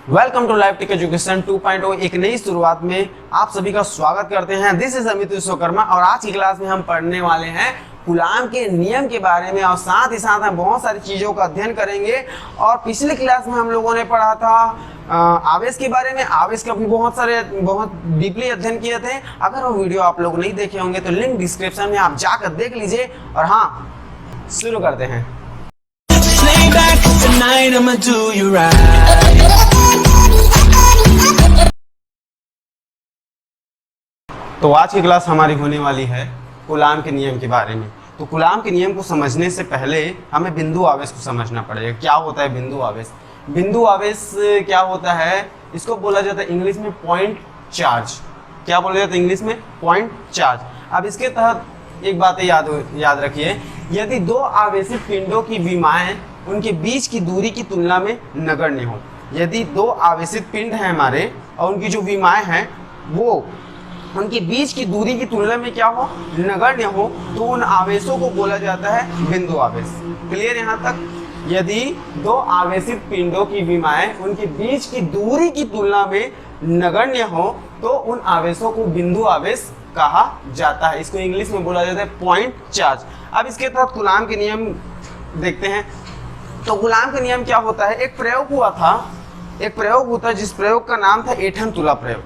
Welcome to Life Tech education 2.0। एक नई शुरुआत में आप सभी का स्वागत करते हैं। दिस इज अमित विश्वकर्मा और आज की क्लास में हम पढ़ने वाले हैं कूलाम के नियम के बारे में और साथ ही साथ हम बहुत सारी चीज़ों का अध्ययन करेंगे। और पिछली क्लास में हम लोगों ने पढ़ा था आवेश के बारे में। आवेश का भी बहुत डीपली अध्ययन किए थे। अगर वो वीडियो आप लोग नहीं देखे होंगे तो लिंक डिस्क्रिप्शन में आप जाकर देख लीजिए। और हाँ, शुरू करते हैं। तो आज की क्लास हमारी होने वाली है कूलाम के नियम के बारे में। तो कूलाम के नियम को समझने से पहले हमें बिंदु आवेश को समझना पड़ेगा। क्या होता है बिंदु आवेश? बिंदु आवेश क्या होता है? इसको बोला जाता है इंग्लिश में पॉइंट चार्ज। क्या बोला जाता है इंग्लिश में? Point charge. अब इसके तहत एक बात याद रखिए, यदि दो आवेशित पिंडों की विमाएं उनके बीच की दूरी की तुलना में नगण्य हो, यदि दो आवेशित पिंड हैं हमारे और उनकी जो विमाएं हैं वो उनके बीच की दूरी की तुलना में क्या हो? नगण्य हो, तो उन आवेशों को बोला जाता है बिंदु आवेश। क्लियर यहाँ तक? यदि दो आवेशित पिंडों की विमाएं उनके बीच की दूरी की तुलना में नगण्य हो तो उन आवेशों को बिंदु आवेश कहा जाता है। इसको इंग्लिश में बोला जाता है पॉइंट चार्ज। अब इसके तहत कूलाम के नियम देखते हैं। तो कूलाम का नियम क्या होता है? एक प्रयोग हुआ था जिस प्रयोग का नाम था एठन तुला प्रयोग।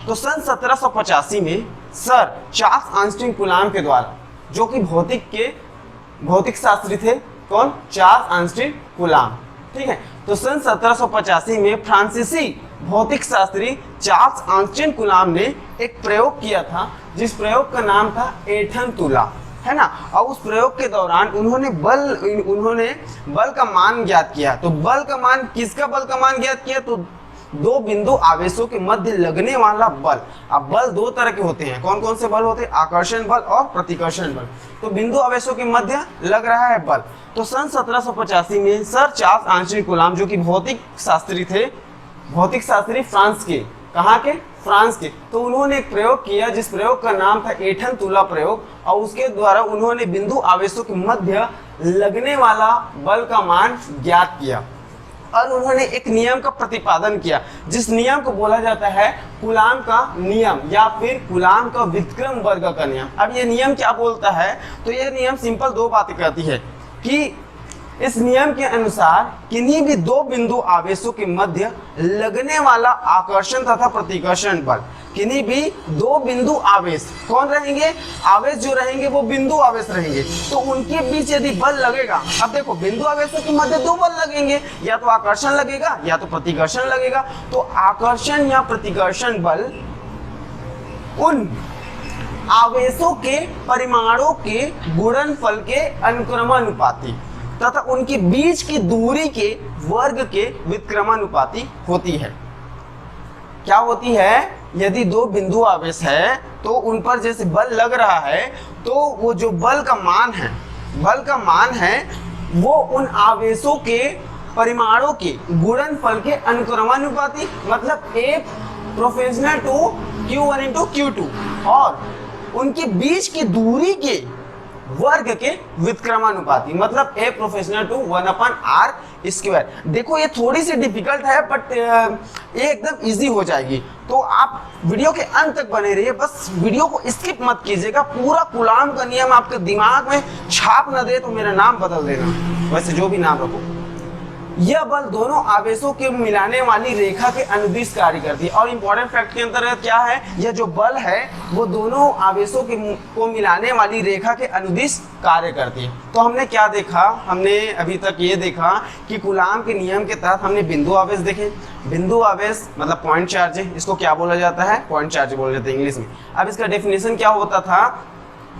तो सन 1785 में सर चार्ल्स आइंस्टीन कूलाम के द्वारा, जो कि भौतिक शास्त्री थे, कौन? Charles Einstein coulomb. ठीक है। तो सन 1785 में फ्रांसीसी भौतिक शास्त्री चार्ल्स आइंस्टीन कूलाम ने एक प्रयोग किया था जिस प्रयोग का नाम था एठन तुला, है ना। और उस प्रयोग के दौरान उन्होंने बल का मान ज्ञात किया। तो बल का मान, किसका बल का मान ज्ञात किया? तो दो बिंदु आवेशों के मध्य लगने वाला बल। अब बल दो तरह के होते हैं। कौन कौन से बल होते हैं? आकर्षण बल और प्रतिकर्षण बल। तो बिंदु आवेशों के मध्य लग रहा है बल। तो सन 1785 में सर चार्ल्स आइंस्टीन कूलाम, जो कि भौतिक शास्त्री थे, भौतिक शास्त्री फ्रांस के, कहाँ के? फ्रांस के। तो उन्होंने एक प्रयोग किया जिस प्रयोग का नाम था एठन तुला प्रयोग। और उसके द्वारा उन्होंने बिंदु आवेशों के मध्य लगने वाला बल का मान ज्ञात किया और उन्होंने एक नियम का प्रतिपादन किया जिस नियम को बोला जाता है कूलाम का नियम या फिर कूलाम का व्युत्क्रम वर्ग का नियम। अब ये नियम क्या बोलता है? तो ये नियम सिंपल दो बातें कहती है कि इस नियम के अनुसार किन्हीं भी दो बिंदु आवेशों के मध्य लगने वाला आकर्षण तथा प्रतिकर्षण बल, किन्हीं भी दो बिंदु आवेश कौन रहेंगे? आवेश जो रहेंगे वो बिंदु आवेश रहेंगे। तो उनके बीच यदि बल लगेगा, अब देखो बिंदु आवेशों के मध्य दो बल लगेंगे, या तो आकर्षण लगेगा या तो प्रतिकर्षण लगेगा। तो आकर्षण या प्रतिकर्षण बल उन आवेशों के परिमाणों के गुणनफल के अनुक्रमानुपाती तथा उनके बीच की दूरी के वर्ग के व्युत्क्रमानुपाती होती है। क्या होती है? यदि दो बिंदु आवेश है तो उन पर जैसे बल लग रहा है तो वो जो बल का मान है वो उन आवेशों के परिमाणों के गुणनफल के अनुक्रमानुपाती, मतलब A proportional to Q1 into Q2 और उनके बीच की दूरी के वर्ग के व्युत्क्रमानुपाती, मतलब A प्रोपोर्शनल टू 1/r²। देखो ये थोड़ी सी डिफिकल्ट है बट ये एकदम इजी हो जाएगी। तो आप वीडियो के अंत तक बने रहिए, बस वीडियो को स्किप मत कीजिएगा। पूरा कूलाम का नियम आपके दिमाग में छाप न दे तो मेरा नाम बदल देना, वैसे जो भी नाम रखो। यह बल दोनों आवेशों के मिलाने वाली रेखा के अनुदिश कार्य करती है। और इंपॉर्टेंट फैक्ट के अंतर्गत क्या है? यह जो बल है वो दोनों आवेशों को मिलाने वाली रेखा के अनुदिश कार्य करती है। तो हमने क्या देखा? हमने अभी तक ये देखा कि कूलाम के नियम के तहत हमने बिंदु आवेश देखे। बिंदु आवेश मतलब पॉइंट चार्ज है, इसको क्या बोला जाता है? पॉइंट चार्ज बोला जाता है इंग्लिश में। अब इसका डेफिनेशन क्या होता था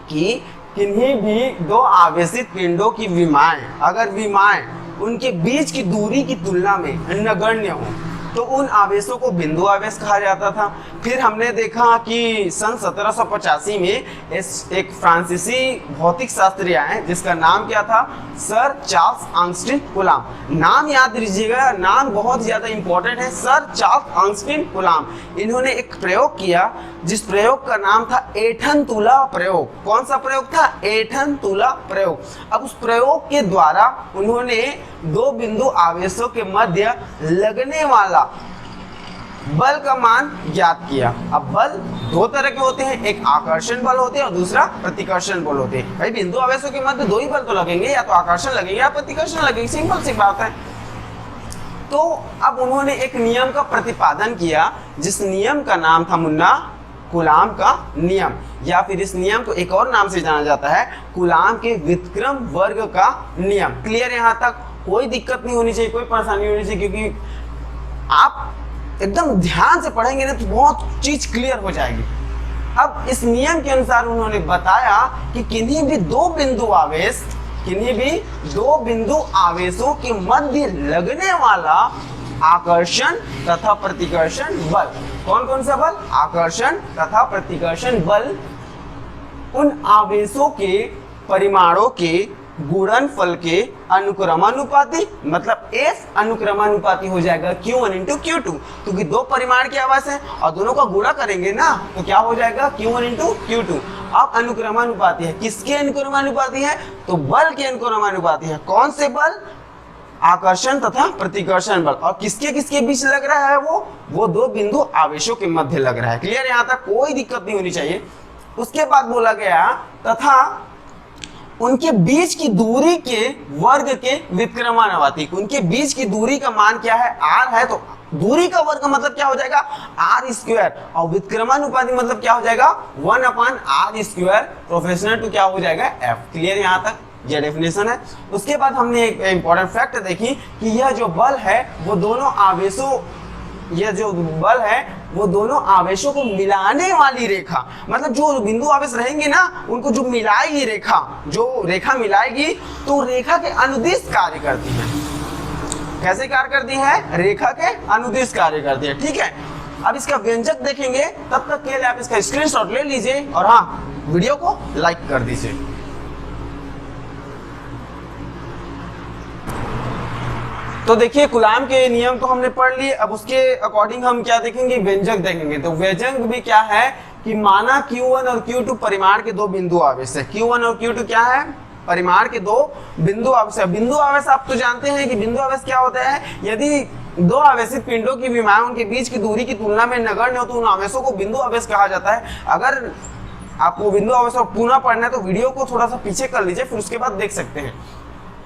कि किन्हीं भी दो आवेशित पिंडों की विमाएं, अगर विमाएं उनके बीच की दूरी की तुलना में नगण्य हो तो उन आवेशों को बिंदु आवेश कहा जाता था। फिर हमने देखा कि सन 1785 में एक फ्रांसीसी भौतिक शास्त्री आए जिसका नाम क्या था? Sir Charles Einstein coulomb. नाम याद रखिएगा, नाम बहुत ज़्यादा इंपॉर्टेंट है, सर चार्ल्स आइंस्टीन कूलाम। इन्होंने एक प्रयोग किया जिस प्रयोग का नाम था एठन तुला प्रयोग। कौन सा प्रयोग था? एठन तुला प्रयोग। अब उस प्रयोग के द्वारा उन्होंने दो बिंदु आवेशों के मध्य लगने वाला बल का मान ज्ञात किया। अब बल दो तरह के होते हैं, एक आकर्षण बल होते हैं और दूसरा प्रतिकर्षण बल होते हैं। भाई बिंदु आवेशों के मध्य दो ही बल तो लगेंगे, या तो आकर्षण लगेगा या प्रतिकर्षण लगेगी, सिंपल सी बात है। तो अब उन्होंने एक नियम का प्रतिपादन किया, जिस नियम का नाम था मुन्ना कूलाम का नियम, या फिर इस नियम को एक और नाम से जाना जाता है कूलाम के व्युत्क्रम वर्ग का नियम। क्लियर? यहाँ तक कोई दिक्कत नहीं होनी चाहिए, कोई परेशानी होनी चाहिए, क्योंकि आप एकदम ध्यान से पढ़ेंगे ना तो बहुत चीज क्लियर हो जाएगी। अब इस नियम के अनुसार उन्होंने बताया कि किन्हीं भी दो बिंदु आवेशों के मध्य लगने वाला आकर्षण तथा प्रतिकर्षण बल, कौन कौन सा बल? आकर्षण तथा प्रतिकर्षण बल, उन आवेशों के परिमाणों के गुणनफल के अनुक्रमानुपाती, मतलब F अनुक्रमानुपाती हो जाएगा Q1 इंटू Q2, क्योंकि दो परिमाण के आवेश है और दोनों का गुणा करेंगे ना तो क्या हो जाएगा Q1 इंटू Q2। अब अनुक्रमानुपाती है, किसके अनुक्रमानुपाती है? तो बल के अनुक्रमानुपाती है। कौन से बल? आकर्षण तथा प्रतिकर्षण बल। और किसके किसके बीच लग रहा है? वो दो बिंदु आवेशों के मध्य लग रहा है। क्लियर? यहाँ तक कोई दिक्कत नहीं होनी चाहिए। उसके बाद बोला गया तथा उनके बीच की दूरी के वर्ग के व्युत्क्रमानुपाती। उनके बीच की दूरी का मान क्या है? r है, तो दूरी का वर्ग मतलब क्या हो जाएगा? r स्क्वायर, और व्युत्क्रमानुपाती मतलब क्या हो जाएगा? 1/r²। प्रोफेशनल टू क्या हो जाएगा? f। क्लियर? यहाँ तक ये डेफिनेशन है। उसके बाद हमने एक इंपॉर्टेंट फैक्ट देखी कि यह जो बल है वो दोनों आवेशों को मिलाने वाली रेखा, मतलब जो बिंदु आवेश रहेंगे ना उनको जो मिलाएगी रेखा मिलाएगी, तो रेखा के अनुदिश कार्य करती है। कैसे कार्य करती है? रेखा के अनुदिश कार्य करती है। ठीक है, अब इसका व्यंजक देखेंगे, तब तक के लिए आप इसका स्क्रीनशॉट ले लीजिए और हाँ, वीडियो को लाइक कर दीजिए। तो देखिए कूलाम के नियम तो हमने पढ़ लिए, अब उसके अकॉर्डिंग हम क्या देखेंगे? व्यंजक देखेंगे। तो व्यंजक भी क्या है कि माना Q1 और Q2 परिमाण के दो बिंदु आवेश है। Q1 और Q2 क्या है? परिमाण के दो बिंदु आवेश है। बिंदु आवेश आप तो जानते हैं कि बिंदु आवेश क्या होता है? यदि दो आवेशित पिंडों की विमाएं उनके बीच की दूरी की तुलना में नगण्य हो तो उन आवेशों को बिंदु आवेश कहा जाता है। अगर आपको बिंदु आवेश को पुनः पढ़ना है तो वीडियो को थोड़ा सा पीछे कर लीजिए, फिर उसके बाद देख सकते हैं।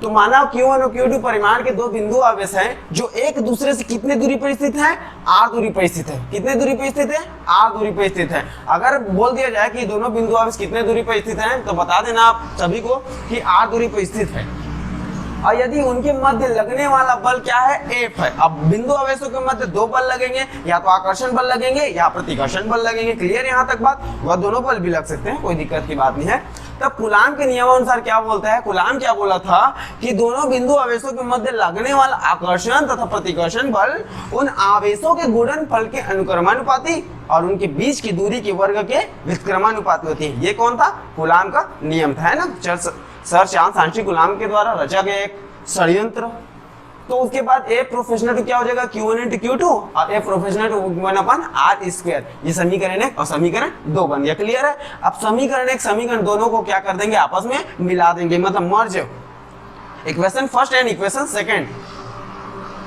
तो माना Q1 और Q2 परिमाण के दो बिंदु आवेश हैं जो एक दूसरे से कितने दूरी पर स्थित है? r दूरी पर स्थित है। कितने दूरी पर स्थित है? r दूरी पर स्थित है। अगर बोल दिया जाए कि दोनों बिंदु आवेश कितने दूरी पर स्थित हैं तो बता देना आप सभी को कि r दूरी पर स्थित है। और यदि उनके मध्य लगने वाला बल क्या है? F है। अब बिंदु आवेशों के मध्य दो बल लगेंगे, या तो आकर्षण बल लगेंगे या प्रतिकर्षण बल लगेंगे। क्लियर यहाँ तक बात? वह दोनों बल भी लग सकते हैं, कोई दिक्कत की बात नहीं है। तब कूलाम के नियमानुसार क्या बोलता है? कूलाम क्या बोला था कि दोनों बिंदु आवेशों के मध्य लगने वाला आकर्षण तथा प्रतिकर्षण बल उन आवेशों के गुणनफल के अनुक्रमानुपाती और उनके बीच की दूरी के वर्ग के व्युत्क्रमानुपाती होती है। ये कौन था? कूलाम का नियम था, है ना? सर चार्ल्स शांशी कूलाम के द्वारा रचा गया एक षड्यंत्र। तो उसके बाद A प्रोफेशनल टू क्या हो जाएगा? Q1 इंटू Q2 और A प्रोफेशनल टू 1/r²। ये समीकरण 1 और समीकरण 2 बन गया। क्लियर है? अब समीकरण 1 समीकरण दोनों को क्या कर देंगे? आपस में मिला देंगे, मतलब merge. Equation first and equation second.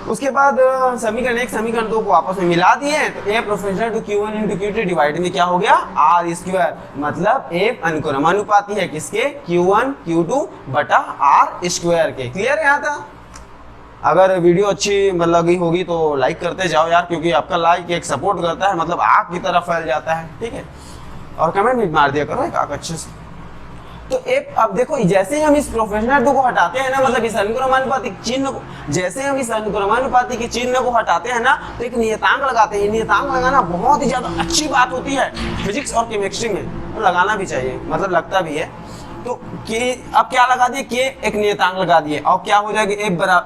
उसके बाद समीकरण 1 समीकरण 2 को आपस में मिला दिए तो A proportional to Q1 into Q2 divide में क्या हो गया? r², मतलब A अनुक्रमानुपाती है किसके? Q1 Q2 बटा r² के। क्लियर है यहाँ तक? अगर वीडियो अच्छी लगी होगी तो लाइक करते जाओ यार, क्योंकि आपका लाइक एक सपोर्ट करता है, मतलब आग की तरह फैल जाता है। ठीक है, और कमेंट भी मार दिया करो एक आग अच्छे से। तो एक अब देखो, जैसे हम इस प्रोफेशनल टू को हटाते हैं ना, मतलब इस अनुक्रमानुपाती चिन्ह को, जैसे हम इस अनुक्रमानुपाती के चिन्ह को हटाते हैं ना तो एक नियतांक लगाते हैं। नियतांक लगाना बहुत ही ज्यादा अच्छी बात होती है फिजिक्स और केमिस्ट्री में, तो लगाना भी चाहिए, मतलब लगता भी है। तो के अब क्या लगा दिए? के एक नियतांक लगा दिए और क्या हो जाएगा?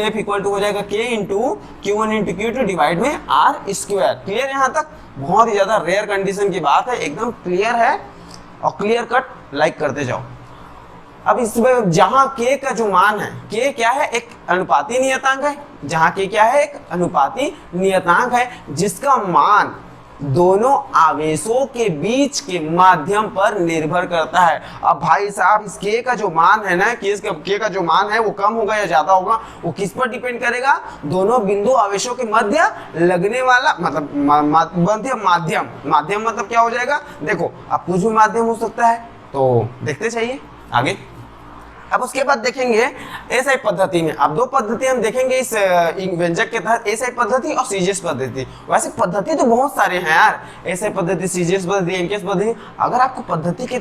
F इक्वल टू हो जाएगा K into Q1 into Q2 divide में r²। क्लियर? यहाँ तक बहुत ही ज्यादा रेयर कंडीशन की बात है, एकदम क्लियर है और क्लियर कट लाइक करते जाओ। अब इसमें जहां K का जो मान है, K क्या है? एक अनुपाती नियतांक है। जहां K क्या है? एक अनुपाती नियतांक है जिसका मान दोनों आवेशों के बीच के माध्यम पर निर्भर करता है। अब भाई साहब इस के का जो मान है ना, के का जो मान है वो कम होगा या ज्यादा होगा, वो किस पर डिपेंड करेगा? दोनों बिंदु आवेशों के मध्य लगने वाला मतलब माध्यम। माध्यम मतलब क्या हो जाएगा? देखो अब कुछ भी माध्यम हो सकता है, तो देखते चाहिए आगे। अब उसके बाद देखेंगे एसआई पद्धति में। अब दो पद्धति हम देखेंगे इस व्यंजक के तहत, एसआई पद्धति और सीजीएस पद्धति। वैसे पद्धति तो बहुत सारे हैं यार, एसआई पद्धति, सीजीएस पद्धति, एमकेएस पद्धति। अगर आपको पद्धति के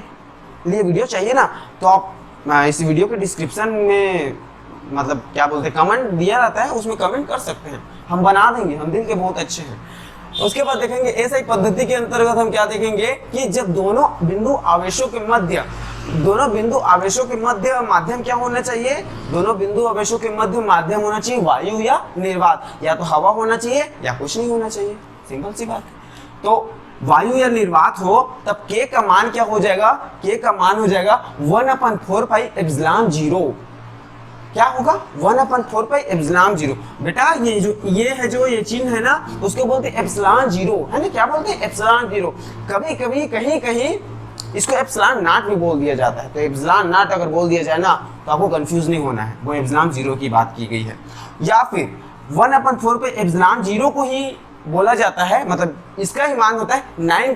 लिए वीडियो चाहिए ना, तो आप इस वीडियो के डिस्क्रिप्शन में मतलब क्या बोलते हैं, कमेंट दिया रहता है, उसमें कमेंट कर सकते हैं, हम बना देंगे, हम दिल के बहुत अच्छे हैं। उसके बाद देखेंगे एसआई पद्धति के अंतर्गत हम क्या देखेंगे कि जब दोनों बिंदु आवेशों के मध्य माध्यम क्या होना चाहिए? दोनों बिंदु आवेशों के मध्य माध्यम होना चाहिए वायु या निर्वात, या तो हवा होना चाहिए या कुछ नहीं होना चाहिए, सिंपल सी बात है। तो वायु या निर्वात हो तब के का मान क्या हो जाएगा? के का मान हो जाएगा 1/4 पाई एप्सिलॉन 0। क्या होगा? 1/4 पाई एप्सिलॉन 0। बेटा ये चिन्ह है ना, उसको बोलते हैं एप्सिलॉन 0, है ना? क्या बोलते हैं? एप्सिलॉन 0। कभी कभी कहीं इसको एप्सिलॉन नॉट भी बोल दिया जाता है। तो एप्सिलॉन नॉट अगर बोल दिया जाए ना, तो आपको कंफ्यूज नहीं होना है, वो एप्सिलॉन 0 की बात की गई है। या फिर 1/4 पे एप्सिलॉन 0 को ही बोला जाता है, मतलब इसका ही मान होता है 9 ×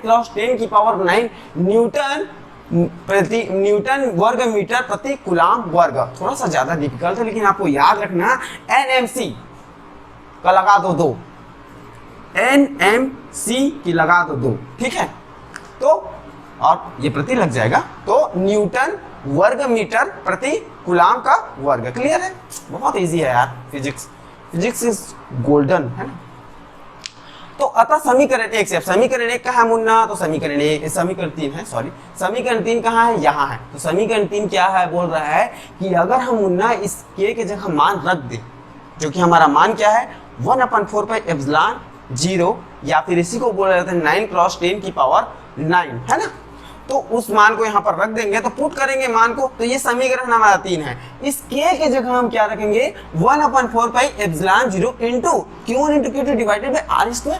10⁹ न्यूटन वर्ग मीटर प्रति कूलाम वर्ग। थोड़ा सा ज्यादा डिफिकल्ट है, लेकिन आपको याद रखना एनएमसी का लगा दो 2, एनएमसी की लगा दो 2, ठीक है? तो और ये प्रति लग जाएगा, तो न्यूटन वर्ग मीटर प्रति कूलाम का वर्ग। क्लियर है? बहुत इजी है यार, फिजिक्स इज गोल्डन, है ना? तो अतः समीकरण 1 से, समीकरण 1 कहाँ है मुन्ना? तो समीकरण 3 है, सॉरी, समीकरण 3 कहाँ है? यहाँ है। तो समीकरण 3 क्या है? बोल रहा है कि अगर हम मुन्ना इस के जगह मान रख दे, जो कि हमारा मान क्या है? 1/4 पाई एप्सिलॉन 0, या फिर इसी को बोला जाता है 9 × 10⁹, है ना? तो उस मान को यहाँ पर रख देंगे, तो पुट करेंगे मान को, तो ये समीकरण हमारा 3 है। इस के के जगह हम क्या रखेंगे? 1/4 pi epsilon 0 into Q1 × Q2 divided by R²।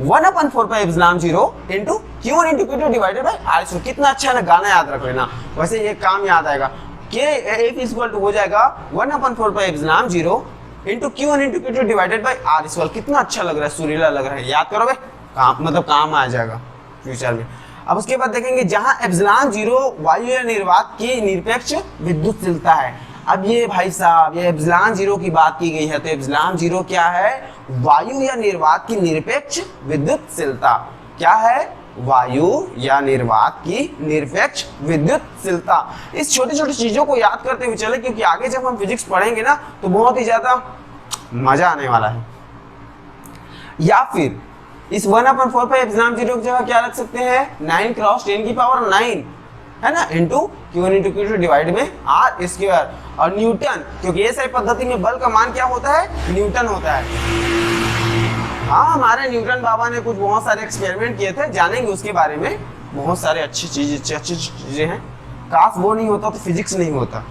1/4 pi epsilon 0 into Q1 × Q2 divided by R²। कितना अच्छा है ना, गाना याद रख लेना, वैसे ये काम याद आएगा। के F इक्वल टू हो जाएगा 1/4 pi epsilon 0 into Q1 × Q2 divided by R²। कितना अच्छा लग रहा है, सुरीला लग रहा है, याद करो भाई, काम मतलब काम आ जाएगा फ्यूचर में। अब उसके बाद देखेंगे जहां एप्सिलॉन 0 वायु या निर्वात की निरपेक्ष विद्युतशीलता है। अब ये भाई साहब, ये एप्सिलॉन 0 की बात की गई है, तो एप्सिलॉन 0 क्या है? वायु या निर्वात की निरपेक्ष विद्युतशीलता। क्या है? वायु या निर्वात की निरपेक्ष विद्युतशीलता। इस छोटी छोटी चीजों को याद करते हुए चले, क्योंकि आगे जब हम फिजिक्स पढ़ेंगे ना, तो बहुत ही ज्यादा मजा आने वाला है। या फिर इस 1/4 पाई एप्सिलॉन 0 की जगह क्या रख सकते हैं? 9 × 10⁹, है ना, इंटू Q1 × Q2 डिवाइड में R²। और न्यूटन, क्योंकि एसआई पद्धति में बल का मान क्या होता है? न्यूटन होता है। हाँ, हमारे न्यूटन बाबा ने कुछ बहुत सारे एक्सपेरिमेंट किए थे, जानेंगे उसके बारे में। बहुत सारे अच्छी चीजें हैं, काश वो नहीं होता तो फिजिक्स नहीं होता।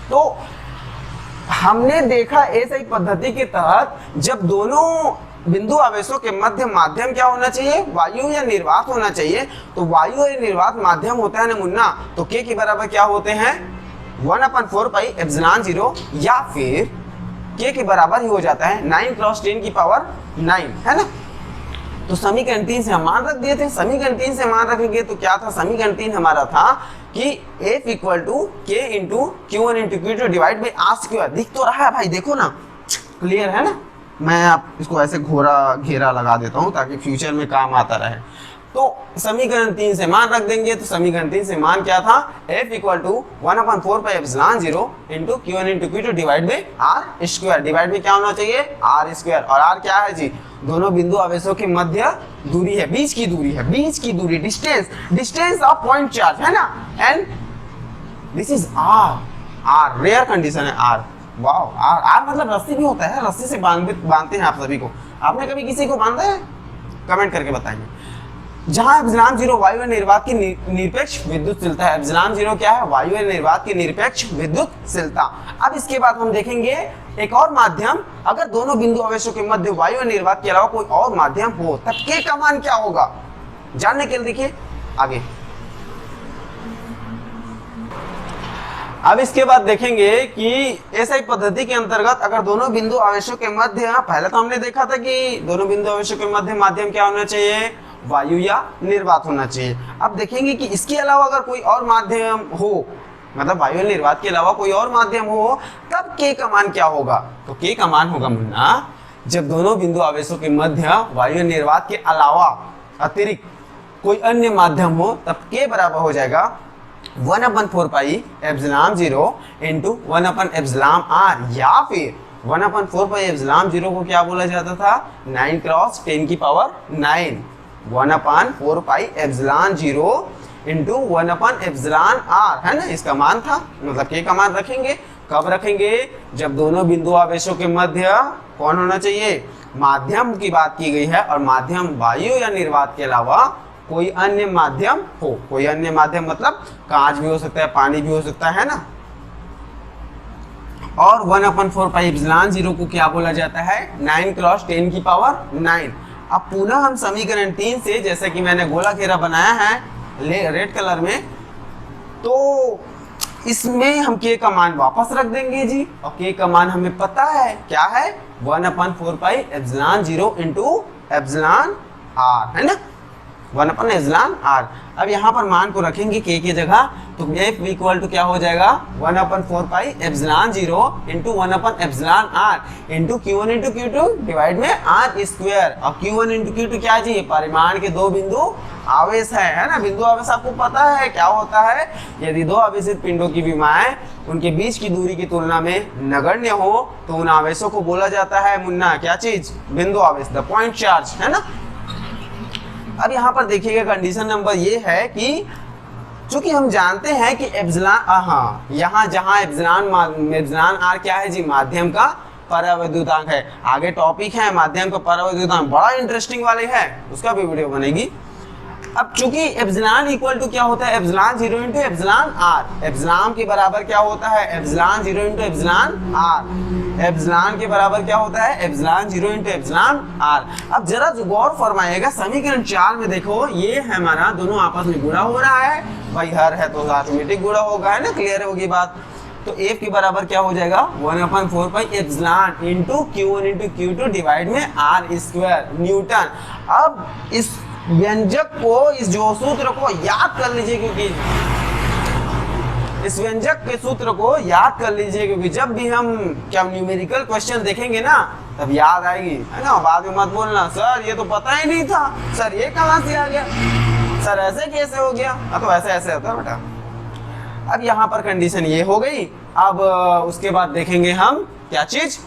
तो हमने देखा एसआई पद्धति के तहत जब दोनों बिंदु आवेशों के मध्य माध्यम क्या होना चाहिए? वायु या निर्वात होना चाहिए। तो वायु या निर्वात माध्यम होता है ना मुन्ना, तो के के बराबर क्या होते हैं? 1/4 पाई एप्सिलॉन 0, या फिर के बराबर ही हो जाता है 9 × 10⁹, है ना? तो समीकरण 3 से हम मान रख दिए थे। समीकरण 3 से मान रखेंगे तो क्या था? समीकरण 3 हमारा था कि F इक्वल टू के into Q1 × Q2 divide by R²। दिख तो रहा है भाई, देखो ना, क्लियर है ना? मैं आप इसको ऐसे घेरा लगा देता हूं ताकि फ्यूचर में काम आता रहे। तो समीकरण 3 से मान रख देंगे, तो समीकरण 3 से मान क्या था? F equal to 1/4 pi epsilon 0 into Q1 × Q2 divide by R²। Divide में क्या होना चाहिए? R²। और R क्या है जी? दोनों बिंदु आवेशों के मध्य दूरी है, बीच की दूरी, डिस्टेंस ऑफ पॉइंट चार्ज, है ना? And this is R rare condition है R। वाओ, आर मतलब रस्सी भी होता है, रस्सी से बांधते हैं आप सभी को। आपने कभी किसी को बांधा है? कमेंट करके बताएंगे। जहां एप्सिलॉन जीरो वायु और निर्वात की निरपेक्ष विद्युतशीलता है। एप्सिलॉन जीरो क्या है? वायु और निर्वात की निरपेक्ष विद्युतशीलता। अब इसके बाद हम देखेंगे एक और माध्यम, अगर दोनों बिंदु आवेशों के मध्य वायु और निर्वात के अलावा कोई और माध्यम हो तब के का मान क्या होगा, जानने के लिए देखिए आगे। अब इसके बाद देखेंगे कि एसआई पद्धति के अंतर्गत अगर दोनों बिंदु आवेशों के मध्य, पहले तो हमने देखा था कि दोनों बिंदु आवेशों के मध्य माध्यम क्या होना चाहिए? वायु या निर्वात होना चाहिए। अब देखेंगे कि इसके अलावा अगर कोई और माध्यम हो, मतलब वायु और निर्वात के अलावा कोई और माध्यम हो, तब के का मान क्या होगा? तो के का मान होगा मुन्ना, जब दोनों बिंदु आवेशों के मध्य वायु और निर्वात के अलावा अतिरिक्त कोई अन्य माध्यम हो तब के बराबर हो जाएगा 1/4 pi epsilon zero into 1 epsilon R, या फिर 1/4 पाई एप्सिलॉन जीरो को क्या बोला जाता था? 9 क्रॉस 10 की power 9, 1/4 pi epsilon zero into 1 epsilon R, है ना, इसका मान था। मतलब के का मान रखेंगे, कब रखेंगे? जब दोनों बिंदु आवेशों के मध्य कौन होना चाहिए? माध्यम की बात की गई है, और माध्यम वायु या निर्वात के अलावा कोई अन्य माध्यम हो। कोई अन्य माध्यम मतलब कांच भी हो सकता है, पानी भी हो सकता है ना। और 1/4 पाई एप्सिलॉन जीरो को क्या बोला जाता है? 9 क्रॉस 10 की पावर 9। अब पुनः हम समीकरण 3 से, जैसे कि मैंने गोला घेरा बनाया है रेड कलर में, तो इसमें हम के का मान वापस रख देंगे जी, और के का मान हमें पता है क्या है? 1/4 pi epsilon zero into epsilon R, है ना, 1 एप्सिलॉन आर। अब यहाँ पर मान को रखेंगे के की जगह, तो F इक्वल टू क्या हो जाएगा? 1/4 pi epsilon zero into 1 epsilon R into Q1 into Q2 divide में आर स्क्वायर। और Q1 इंटू Q2 क्या जी? परिमाण के दो बिंदु आवेश है ना। बिंदु आवेश आपको पता है क्या होता है? यदि दो आवेशित पिंडों की विमाएं उनके बीच की दूरी की तुलना में नगण्य हो तो उन आवेशों को बोला जाता है मुन्ना क्या चीज? बिंदु आवेश, द पॉइंट चार्ज, है ना। अब यहाँ पर देखिएगा कंडीशन नंबर ये है कि चूंकि हम जानते हैं कि एप्सिलॉन, हाँ, यहाँ जहाँ एप्सिलॉन आर क्या है जी? माध्यम का परावैद्युतांक है। आगे टॉपिक है माध्यम का परावैद्युतांक, बड़ा इंटरेस्टिंग वाले है, उसका भी वीडियो बनेगी। अब चूंकि एप्सिलॉन इक्वल टू क्या होता है? Epsilon zero into epsilon R. Epsilon के बराबर क्या होता है? Epsilon zero into epsilon R. Epsilon के बराबर क्या होता है? Epsilon zero into epsilon R. अब जरा गौर फरमाइएगा, समीकरण 4 में देखो, ये है हमारा, दोनों आपस में गुणा हो रहा है भाई, हर है तो ऑटोमेटिक गुणा होगा, है ना, क्लियर होगी बात। तो F के बराबर क्या हो जाएगा? 1/4 pi epsilon into Q1 into Q2 divide में आर स्क्वायर न्यूटन। अब इस व्यंजक को, इस जो सूत्र को याद कर लीजिए, क्योंकि इस व्यंजक के सूत्र को याद कर लीजिए, क्योंकि जब भी हम क्या न्यूमेरिकल क्वेश्चन देखेंगे ना तब याद आएगी, है ना। बाद में मत बोलना सर ये तो पता ही नहीं था, सर ये कहाँ से आ गया, सर ऐसे कैसे हो गया। तो ऐसे ऐसे होता है बेटा। अब यहाँ पर कंडीशन ये हो गई। अब उसके बाद देखेंगे हम क्या चीज?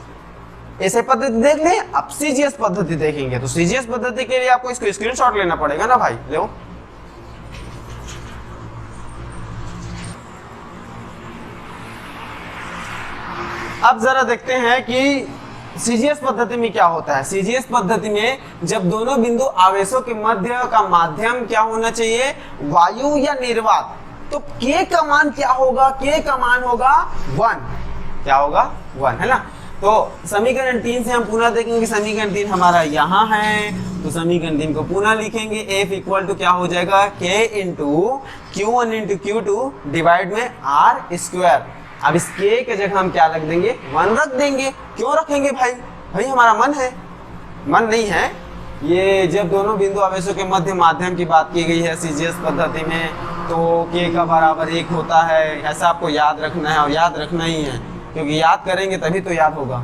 ऐसे पद्धति देख ले। अब सीजीएस पद्धति देखेंगे, तो सीजीएस पद्धति के लिए आपको इसको स्क्रीनशॉट लेना पड़ेगा ना भाई, लो। अब जरा देखते हैं कि सीजीएस पद्धति में क्या होता है। सीजीएस पद्धति में जब दोनों बिंदु आवेशों के मध्य का माध्यम क्या होना चाहिए? वायु या निर्वात, तो के का मान क्या होगा? के का मान होगा 1। क्या होगा? 1, है ना। तो समीकरण 3 से हम पुनः देखेंगे, समीकरण 3 हमारा यहाँ है, तो समीकरण 3 को पुनः लिखेंगे। F इक्वल टू क्या हो जाएगा? K into Q1 into Q2 divide में आर स्क्वायर। अब इस K के जगह हम क्या रख देंगे? 1 रख देंगे। क्यों रखेंगे भाई? भाई हमारा मन है, मन नहीं है। ये जब दोनों बिंदु आवेशों के मध्य माध्यम की बात की गई है सीजीएस पद्धति में, तो K का बराबर 1 होता है, ऐसा आपको याद रखना है, और याद रखना ही है, क्योंकि याद करेंगे तभी तो याद होगा।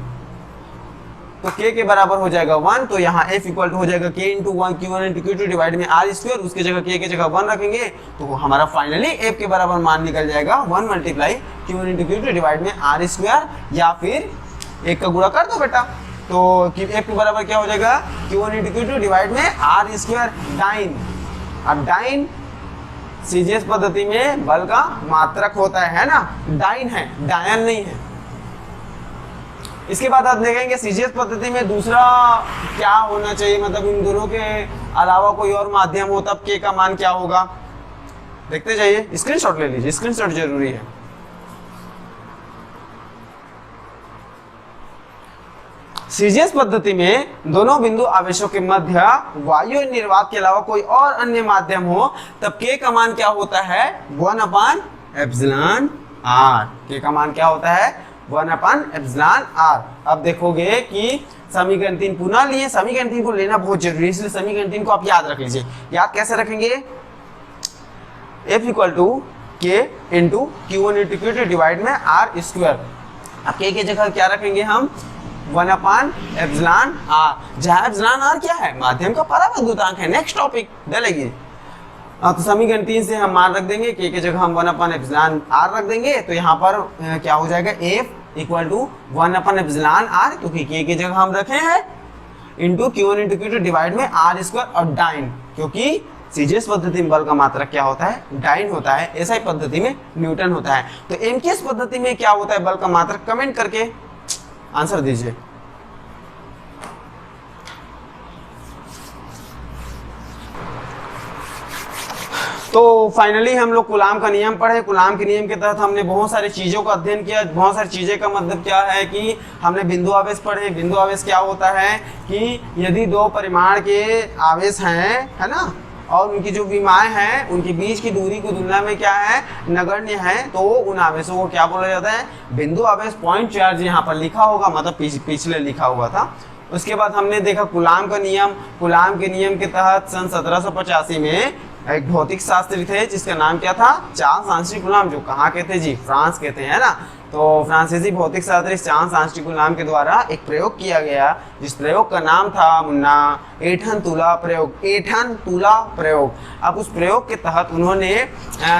तो K के बराबर हो जाएगा 1, तो यहाँ F इक्वल टू हो जाएगा K into 1 Q1 into Q2 divide में आर स्क्वायर। उसके जगह K के जगह 1 रखेंगे, तो हमारा फाइनली F के बराबर मान निकल जाएगा 1 multiply Q1 into Q2 divide में आर स्क्वायर, या फिर 1 का गुणा कर दो बेटा, तो F के बराबर क्या हो जाएगा? Q1 इंटू Q2 डिवाइड में आर स्क्वायर डाइन। अब डाइन सीजीएस पद्धति में बल का मात्रक होता है ना, डाइन है, डायन नहीं है। इसके बाद आप देखेंगे सीजीएस पद्धति में दूसरा क्या होना चाहिए, मतलब इन दोनों के अलावा कोई और माध्यम हो तब के का मान क्या होगा, देखते जाइए। स्क्रीनशॉट ले लीजिए, स्क्रीनशॉट जरूरी है। सीजीएस पद्धति में दोनों बिंदु आवेशों के मध्य वायु निर्वात के अलावा कोई और अन्य माध्यम हो तब के का मान क्या होता है, 1/एप्सिलॉन r। के का मान क्या होता है, 1/एप्सिलॉन r। अब देखोगे कि समीकरण 3 पुनः लिए, समीकरण 3 को लेना बहुत जरूरी है, इसलिए समीकरण 3 को आप याद रख लीजिए। याद कैसे रखेंगे, F = K × Q1 × Q2 divide में r स्क्वायर। अब K की जगह क्या रखेंगे हम, 1/एप्सिलॉन r, जहां एप्सिलॉन r क्या है, माध्यम का परावर्तक है। नेक्स्ट टॉपिक डालेंगे। तो समीकरण 3 से हम मान रख देंगे, K की जगह हम 1/एप्सिलॉन r रख देंगे, तो यहाँ पर क्या हो जाएगा, F = 1/एप्सिलॉन r, क्योंकि K की जगह हम रखे हैं इंटू Q1 × Q2 डिवाइड में r स्क्वायर और डाइन, क्योंकि सीजीएस पद्धति में बल का मात्रक क्या होता है, डाइन होता है, एसआई पद्धति में न्यूटन होता है। तो एमकेएस पद्धति में क्या होता है बल का मात्रक, कमेंट करके आंसर दीजिए। तो फाइनली हम लोग कूलाम का नियम पढ़े। कूलाम के नियम के तहत हमने बहुत सारी चीजों का अध्ययन किया। बहुत सारी चीजें का मतलब क्या है कि हमने बिंदु आवेश पढ़े। बिंदु आवेश क्या होता है कि यदि दो परिमाण के आवेश हैं, है ना, और उनकी जो विमाएं हैं उनके बीच की दूरी की तुलना में क्या है, नगण्य है, तो उन आवेशों को क्या बोला जाता है, बिंदु आवेश। पॉइंट चार्ज यहाँ पर लिखा होगा, मतलब पिछले लिखा हुआ था। उसके बाद हमने देखा कूलाम का नियम। कूलाम के नियम के तहत सन 1785 में एक भौतिक शास्त्री थे जिसका नाम क्या था, चार्ल्स आंस्ट्री कूलाम, जो कहाँ के थे जी, फ्रांस के थे, है ना। तो फ्रांसीसी भौतिक शास्त्री चार्ल्स आंस्ट्री कूलाम के द्वारा एक प्रयोग किया गया, जिस प्रयोग का नाम था मुन्ना एठन तुला प्रयोग। एठन तुला प्रयोग। अब उस प्रयोग के तहत उन्होंने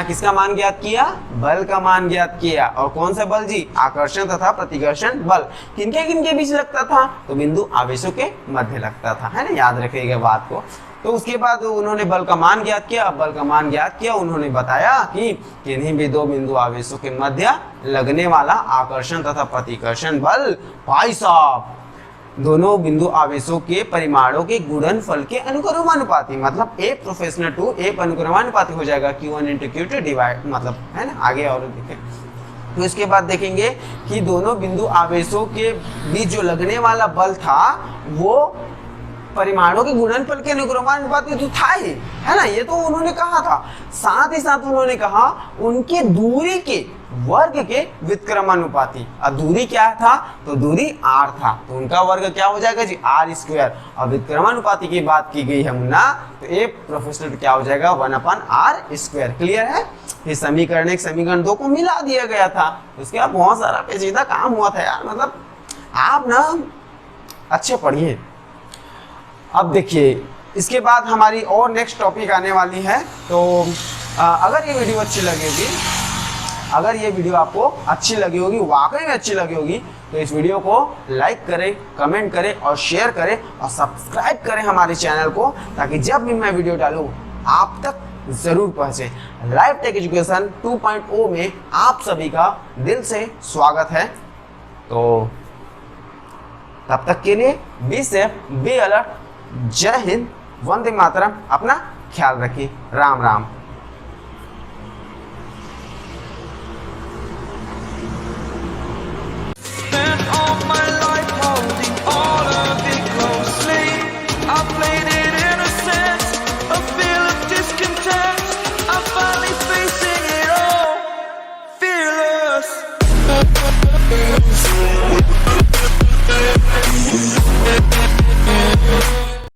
किसका मान ज्ञात किया, बल का मान ज्ञात किया। और कौन सा बल जी, आकर्षण तथा प्रतिकर्षण बल। किनके किनके बीच लगता था, तो बिंदु आवेशों के मध्य लगता था, है ना, याद रखिएगा बात को। तो उसके बाद उन्होंने बल का मान ज्ञात किया। बल का मान ज्ञात किया, उन्होंने बताया कि किन्हीं भी दो बिंदु आवेशों के मध्य लगने वाला आकर्षण तथा प्रतिकर्षण बल, भाई साहब, दोनों बिंदु आवेशों के परिमाणों के गुणनफल के अनुक्रमानुपाती, मतलब A प्रोपोर्शनल टू A अनुक्रमानुपाती हो जाएगा Q1 × Q2 डिवाइड, मतलब, है ना। आगे और देखें तो इसके बाद देखेंगे कि दोनों बिंदु आवेशों के बीच जो लगने वाला बल था वो परिमाणों के गुणनफल के अनुक्रमानुपाती तो था ही, है ना, ये तो उन्होंने कहा था। साथ ही साथ उन्होंने कहा उनके दूरी के वर्ग के व्युत्क्रमानुपाती। अब दूरी क्या था, तो दूरी r था, तो उनका वर्ग क्या हो जाएगा जी, r²। और व्युत्क्रमानुपाती की बात की गई है मुन्ना, तो A प्रोपोर्शनल क्या हो जाएगा, 1/r²। क्लियर है। इस समीकरण 1 समीकरण 2 को मिला दिया गया था। उसके बाद बहुत सारा पेचीदा काम हुआ था यार, मतलब आप ना अच्छे पढ़िए। अब देखिए इसके बाद हमारी और नेक्स्ट टॉपिक आने वाली है। तो अगर ये वीडियो अच्छी लगेगी, अगर ये वीडियो आपको अच्छी लगी होगी, वाकई में अच्छी लगी होगी, तो इस वीडियो को लाइक करें, कमेंट करें और शेयर करें और सब्सक्राइब करें हमारे चैनल को, ताकि जब भी मैं वीडियो डालूं आप तक जरूर पहुंचे। लाइफ टेक एजुकेशन 2.0 में आप सभी का दिल से स्वागत है। तो तब तक के लिए बी सेफ, बी अलर्ट। जय हिंद, वंदे मातरम। अपना ख्याल रखिए। राम राम।